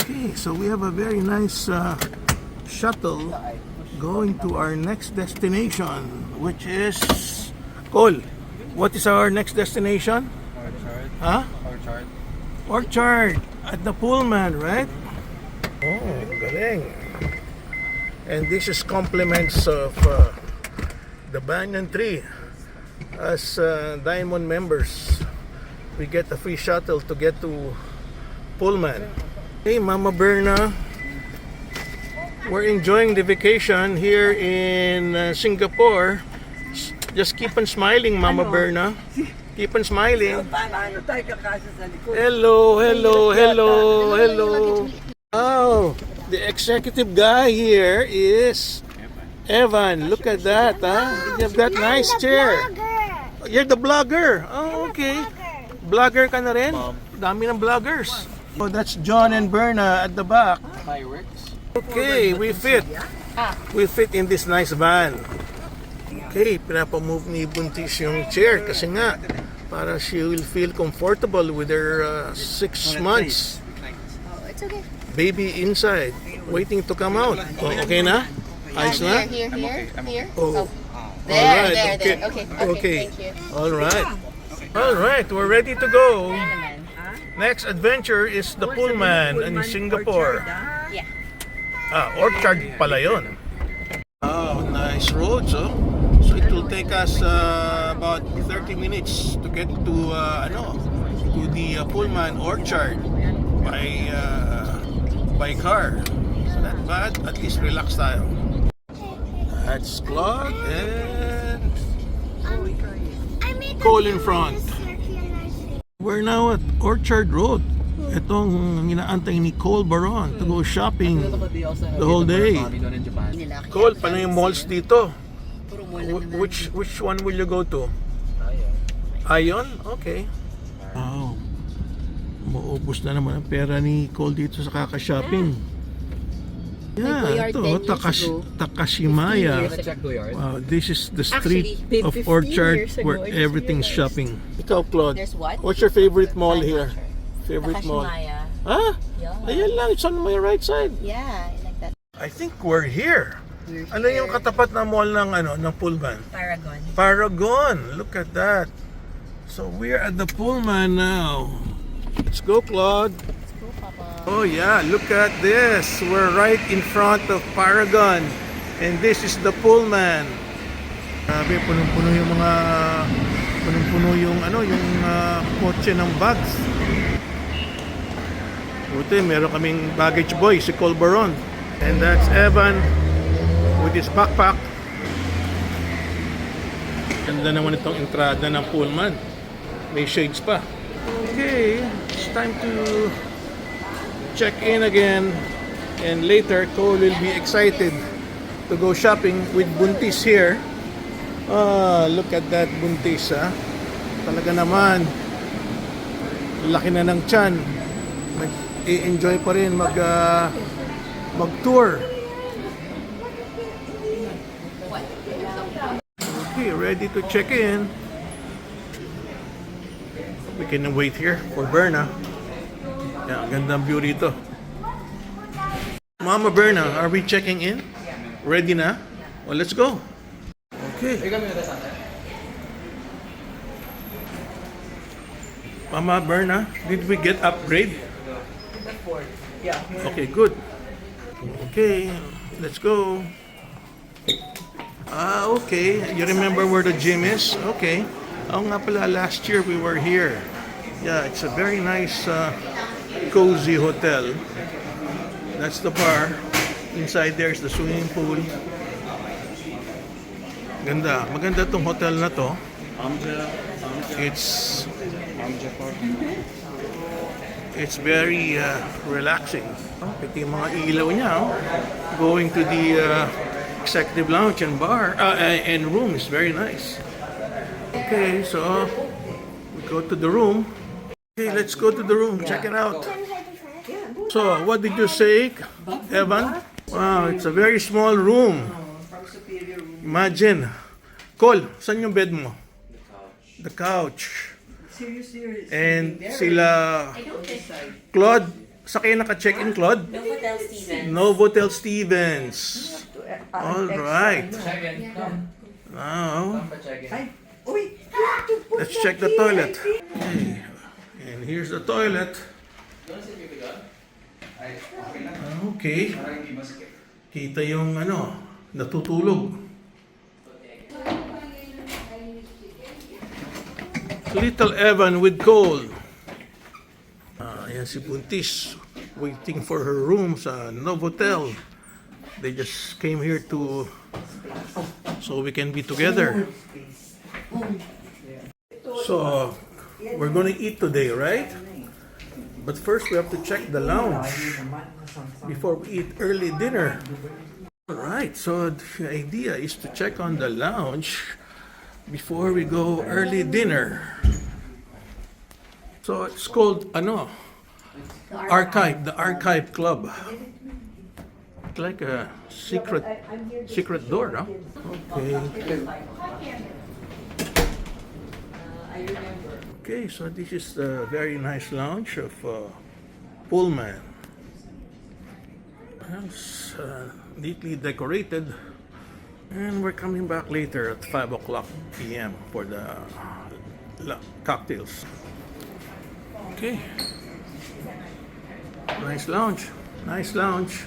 Okay, so we have a very nice shuttle going to our next destination, which is Cole. What is our next destination? Orchard. Huh? Orchard. Orchard at the Pullman, right? Oh, galing. And this is compliments of the banyan tree. As Diamond members, we get a free shuttle to get to Pullman. Hey, Mama Berna, we're enjoying the vacation here in Singapore. Just keep on smiling, Mama Berna. Keep on smiling. Hello, hello, hello, hello. Oh, the executive guy here is Evan. Look at that, huh? You've got nice chair. You're the blogger. Oh, okay. Blogger ka na rin? Dami ng vloggers. Oh, that's John and Berna at the back. Fireworks. Okay, we fit. We fit in this nice van. Okay, pinapamove ni Buntis yung chair kasi nga para she will feel comfortable with her 6 months It's okay. baby inside waiting to come out. Oh, okay na? Ayos na? Here. Oh. There. Okay. Okay. Thank you. All right, we're ready to go. Next adventure is the Pullman in Singapore. Yeah. Orchard pala yun. Oh, nice roads, oh. So it will take us about 30 minutes to get to the Pullman Orchard by car. So not bad, at least relax tayo. That's Claude and Cole in front. We're now at Orchard Road. Itong inaantay ni Cole Baron to go shopping the whole day. Cole, paano yung malls dito? Which one will you go to? Ion? Okay. Wow. Maubos na naman ang pera ni Cole dito sa kaka-shopping. Yeah, ito, Takashimaya. Wow, this is the street of Orchard where everything's shopping. Ikaw, Claude, There's what? what's your favorite mall here? Favorite mall? Takashimaya. Ah? Yeah. Ayan lang, it's on my right side. Yeah, I like that. I think we're here. Ano yung katapat na mall ng Pullman? Paragon. Paragon. Look at that. So we're at the Pullman now. Let's go, Claude. Let's go, Papa. Oh yeah, look at this. We're right in front of Paragon. And this is the Pullman. Grabe, punong-puno yung kotse ng bags. Buti, meron kaming baggage boy, si Cole Baron. And that's Evan with his backpack. Ganda naman itong entrada ng Pullman. May shades pa. Okay, it's time to check in again. And later, Cole will be excited to go shopping with Buntis here. Look at that Buntis, ha? Talaga naman, laki na ng tiyan. Nag-i-enjoy pa rin mag-tour. Okay, ready to check in. We can wait here for Berna. Yeah, gandang view rito. Mama Berna, are we checking in? Ready na? Well, let's go. Okay. Mama Berna, did we get upgrade? Yeah. Okay, good. Okay, let's go. Okay. You remember where the gym is? Okay. Oo nga pala, last year we were here. Yeah, it's a very nice, cozy hotel. That's the bar. Inside there is the swimming pool. Ganda. Maganda tong hotel na to. It's very relaxing. Ito yung mga ilaw niya. Going to the executive lounge and bar and room is very nice. Okay, so we go to the room. Okay, let's go to the room. Check it out. So, what did you say, Evan? Wow, it's a very small room. Imagine. Cole, saan yung bed mo? The couch. And sila Claude Sa kayo naka-check-in, Claude? Novotel Stevens. Novotel Stevens. All right. Check in. Come. Now, Come pa check in. Ay, uy! let's check the toilet. Okay. And here's the toilet. Don't sit you God. Ay, okay lang. Okay. Para hindi masikip. Kita yung natutulog. Little Evan with Cole. Ayan si Buntis, waiting for her room sa Novotel. They just came here so we can be together. So, we're gonna eat today, right? But first we have to check the lounge before we eat early dinner. Alright, so the idea is to check on the lounge before we go early dinner. So it's called the Archive Club. It's like a secret door, no? Okay. Okay, so this is the very nice lounge of Pullman. It's neatly decorated, and we're coming back later at 5 o'clock p.m. for the cocktails. Okay. Nice lounge.